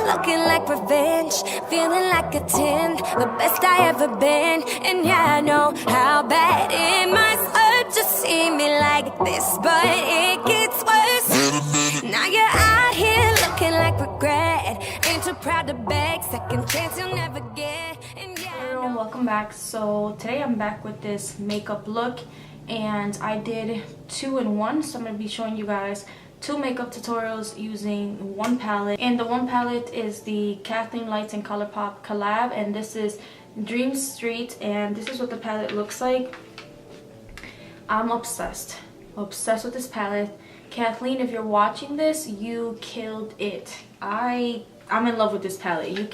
looking like revenge, feeling like a 10, the best I ever been. And yeah, I know how bad it must hurt to see me like this, but it gets worse. Now you're out here looking like regret, ain't too proud to beg, second chance you'll never get. And yeah, Hey everyone, welcome back. So today I'm back with this makeup look, and I did 2-in-1, so I'm going to be showing you guys 2 makeup tutorials using one palette. And the one palette is the Kathleenlights and Colourpop collab, and this is Dream Street, and this is what the palette looks like. I'm obsessed with this palette. Kathleen, if you're watching this, you killed it. I'm in love with this palette. You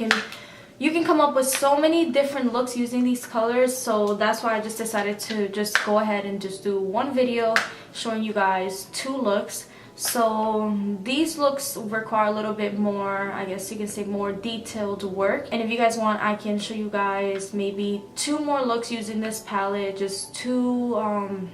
can come up with so many different looks using these colors, so that's why I just decided to just go ahead and just do one video showing you guys 2 looks. So these looks require a little bit more, I guess you can say, more detailed work, and if you guys want, I can show you guys maybe 2 more looks using this palette, just 2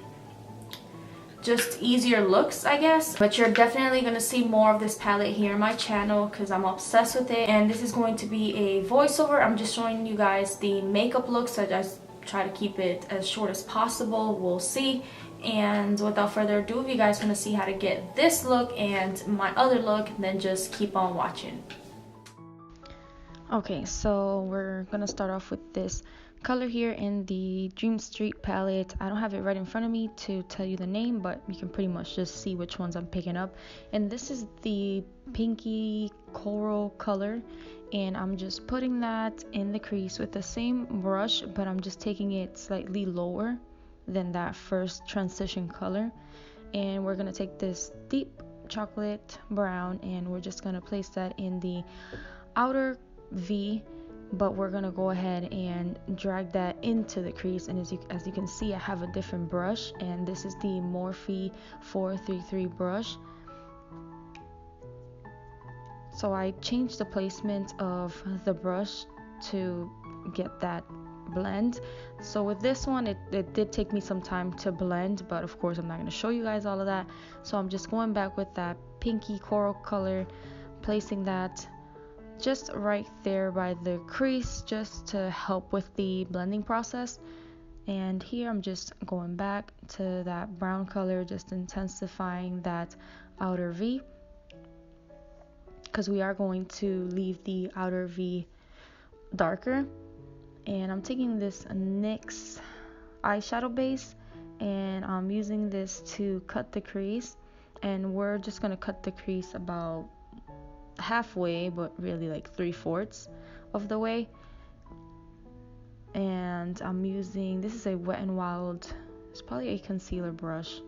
just easier looks, I guess. But you're definitely going to see more of this palette here on my channel because I'm obsessed with it. And this is going to be a voiceover. I'm just showing you guys the makeup looks. I just try to keep it as short as possible. We'll see. And without further ado, if you guys want to see how to get this look and my other look, then just keep on watching. Okay, so we're gonna start off with this color here in the Dream Street palette. I don't have it right in front of me to tell you the name, but you can pretty much just see which ones I'm picking up. And this is the pinky coral color, and I'm just putting that in the crease with the same brush, but I'm just taking it slightly lower than that first transition color. And we're gonna take this deep chocolate brown, and we're just gonna place that in the outer V, but we're gonna go ahead and drag that into the crease. And as you can see, I have a different brush, and this is the Morphe 433 brush. So I changed the placement of the brush to get that blend. So with this one, it did take me some time to blend, but of course I'm not going to show you guys all of that. So I'm just going back with that pinky coral color, placing that just right there by the crease, just to help with the blending process. And here I'm just going back to that brown color, just intensifying that outer V, because we are going to leave the outer V darker. And I'm taking this NYX eyeshadow base, and I'm using this to cut the crease, and we're just going to cut the crease about halfway, but really like 3/4 of the way. And I'm using, this is a Wet n Wild, it's probably a concealer brush.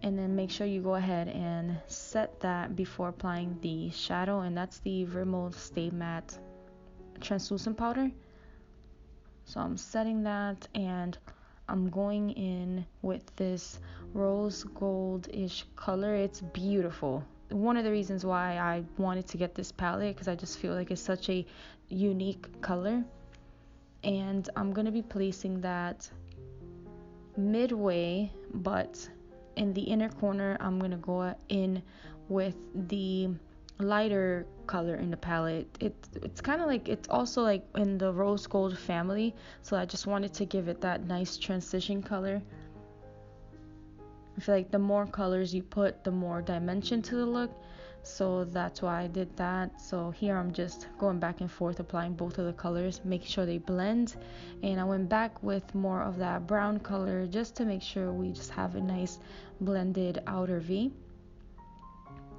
And then make sure you go ahead and set that before applying the shadow, and that's the Rimmel Stay Matte translucent powder. So I'm setting that, and I'm going in with this rose gold-ish color. It's beautiful. One of the reasons why I wanted to get this palette, because I just feel like it's such a unique color. And I'm going to be placing that midway, but in the inner corner I'm going to go in with the lighter color in the palette. It's kind of like, it's also like in the rose gold family, so I just wanted to give it that nice transition color. I feel like the more colors you put, the more dimension to the look, so that's why I did that. So here I'm just going back and forth applying both of the colors, making sure they blend. And I went back with more of that brown color just to make sure we just have a nice blended outer V.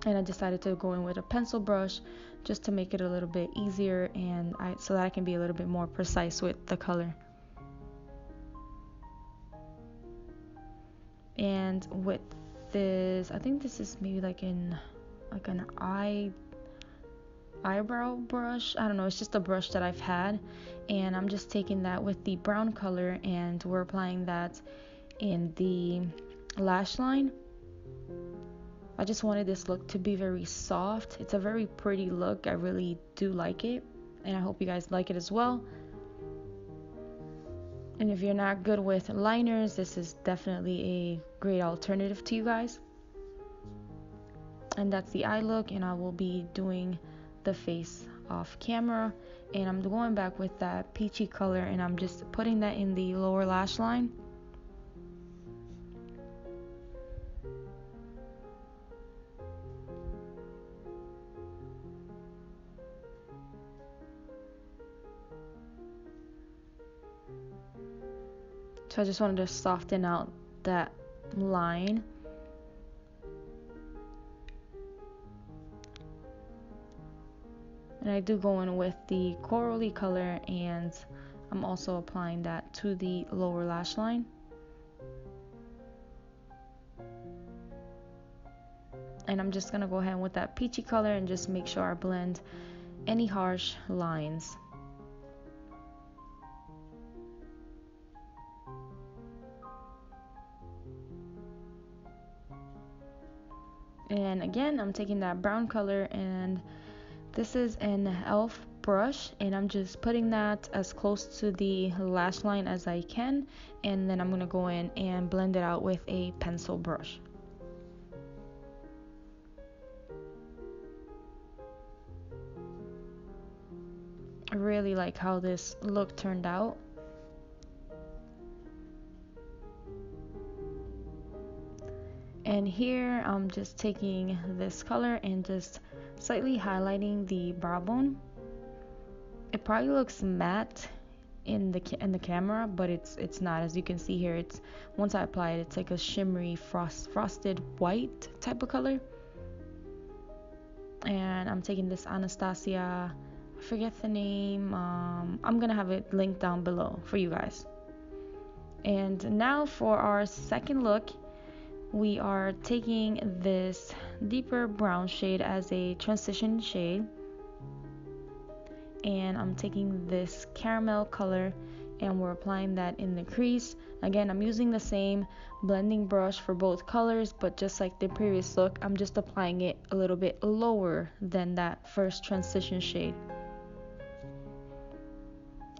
And I decided to go in with a pencil brush just to make it a little bit easier, and so that I can be a little bit more precise with the color. And with this, I think this is maybe like an eyebrow brush. I don't know, it's just a brush that I've had, and I'm just taking that with the brown color, and we're applying that in the lash line. I just wanted this look to be very soft. It's a very pretty look. I really do like it, and I hope you guys like it as well. And if you're not good with liners, this is definitely a great alternative to you guys. And that's the eye look, and I will be doing the face off camera, and I'm going back with that peachy color, and I'm just putting that in the lower lash line. So I just wanted to soften out that line. And I do go in with the corally color, and I'm also applying that to the lower lash line. And I'm just gonna go ahead with that peachy color and just make sure I blend any harsh lines. And again, I'm taking that brown color, and this is an e.l.f. brush, and I'm just putting that as close to the lash line as I can, and then I'm gonna go in and blend it out with a pencil brush. I really like how this look turned out. And here I'm just taking this color and just slightly highlighting the brow bone. It probably looks matte in the camera, but it's not. As you can see here, it's once I apply it, it's like a shimmery frosted white type of color. And I'm taking this Anastasia, I forget the name, I'm gonna have it linked down below for you guys. And now for our second look, we are taking this deeper brown shade as a transition shade, and I'm taking this caramel color and we're applying that in the crease. Again, I'm using the same blending brush for both colors, but just like the previous look, I'm just applying it a little bit lower than that first transition shade.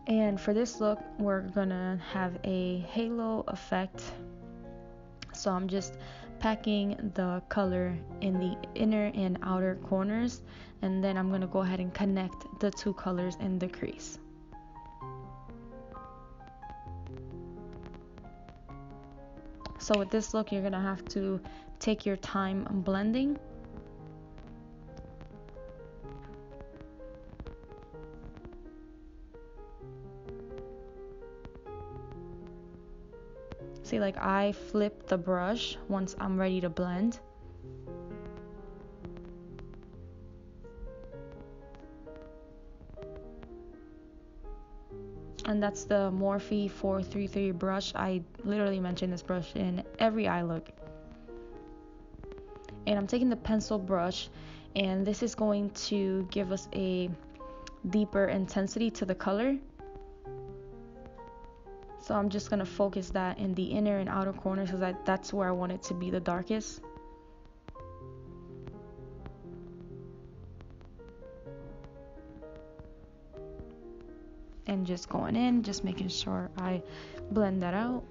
And for this look, we're gonna have a halo effect. So I'm just packing the color in the inner and outer corners, and then I'm gonna go ahead and connect the two colors in the crease. So with this look, you're gonna have to take your time blending. See, like I flip the brush once I'm ready to blend. And that's the Morphe 433 brush. I literally mention this brush in every eye look. And I'm taking the pencil brush, and this is going to give us a deeper intensity to the color. So I'm just gonna focus that in the inner and outer corners because that's where I want it to be the darkest. And just going in, just making sure I blend that out.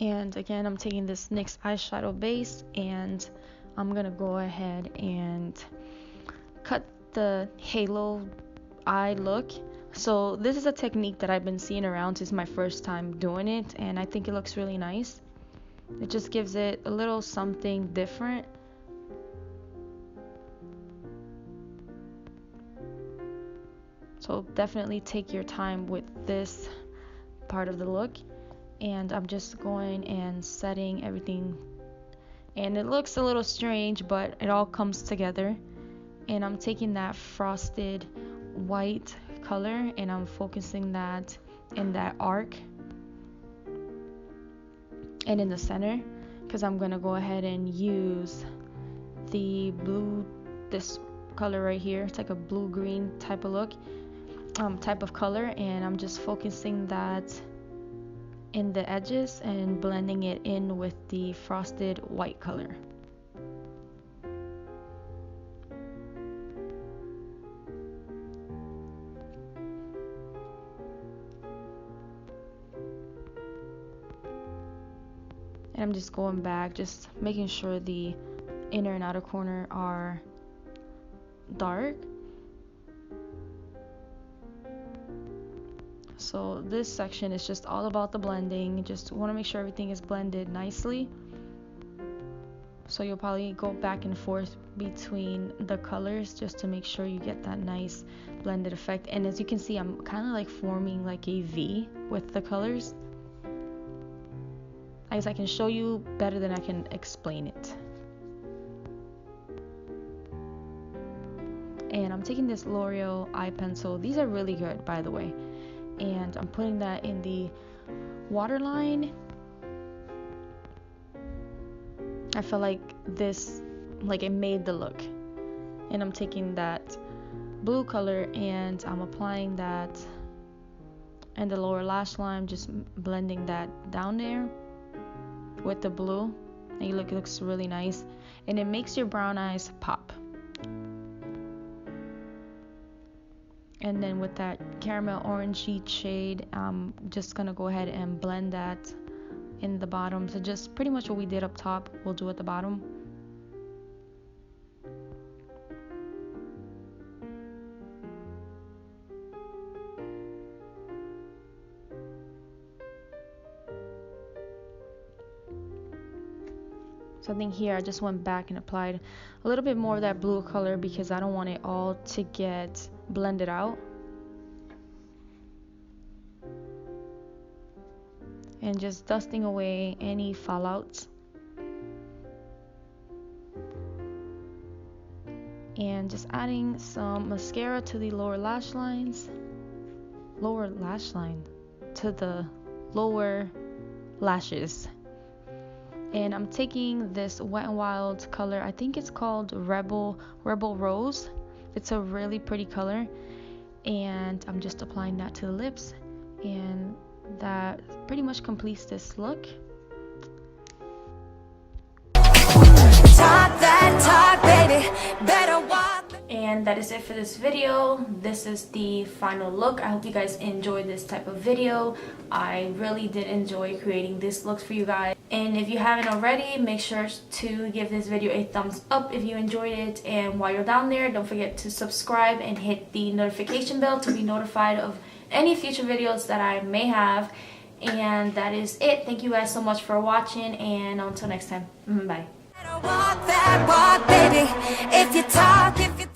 And again, I'm taking this NYX eyeshadow base, and I'm gonna go ahead and cut the halo eye look. So this is a technique that I've been seeing around. This is my first time doing it, and I think it looks really nice. It just gives it a little something different. So definitely take your time with this part of the look. And I'm just going and setting everything, and it looks a little strange, but it all comes together. And I'm taking that frosted white color, and I'm focusing that in that arc and in the center, because I'm gonna go ahead and use the blue, this color right here. It's like a blue-green type of look, type of color, and I'm just focusing that in the edges and blending it in with the frosted white color. And I'm just going back, just making sure the inner and outer corner are dark. So this section is just all about the blending. Just want to make sure everything is blended nicely. So you'll probably go back and forth between the colors just to make sure you get that nice blended effect. And as you can see, I'm kind of like forming like a V with the colors. I guess I can show you better than I can explain it. And I'm taking this L'Oreal eye pencil. These are really good, by the way. And I'm putting that in the waterline. I feel like this, like it made the look. And I'm taking that blue color and I'm applying that in the lower lash line, just blending that down there with the blue. And you look, it looks really nice. And it makes your brown eyes pop. And then with that caramel orangey shade, I'm just gonna go ahead and blend that in the bottom. So just pretty much what we did up top, we'll do at the bottom. So I think here I just went back and applied a little bit more of that blue color because I don't want it all to get blended out. And just dusting away any fallouts. And just adding some mascara to the lower lash lines. To the lower lashes. And I'm taking this Wet n Wild color. I think it's called Rebel Rose. It's a really pretty color. And I'm just applying that to the lips. And that pretty much completes this look. Talk that talk, baby. Better walk. And that is it for this video. This is the final look. I hope you guys enjoyed this type of video. I really did enjoy creating this look for you guys. And if you haven't already, make sure to give this video a thumbs up if you enjoyed it. And while you're down there, don't forget to subscribe and hit the notification bell to be notified of any future videos that I may have. And that is it. Thank you guys so much for watching, and until next time, bye. Better walk that walk, baby. If you talk, if you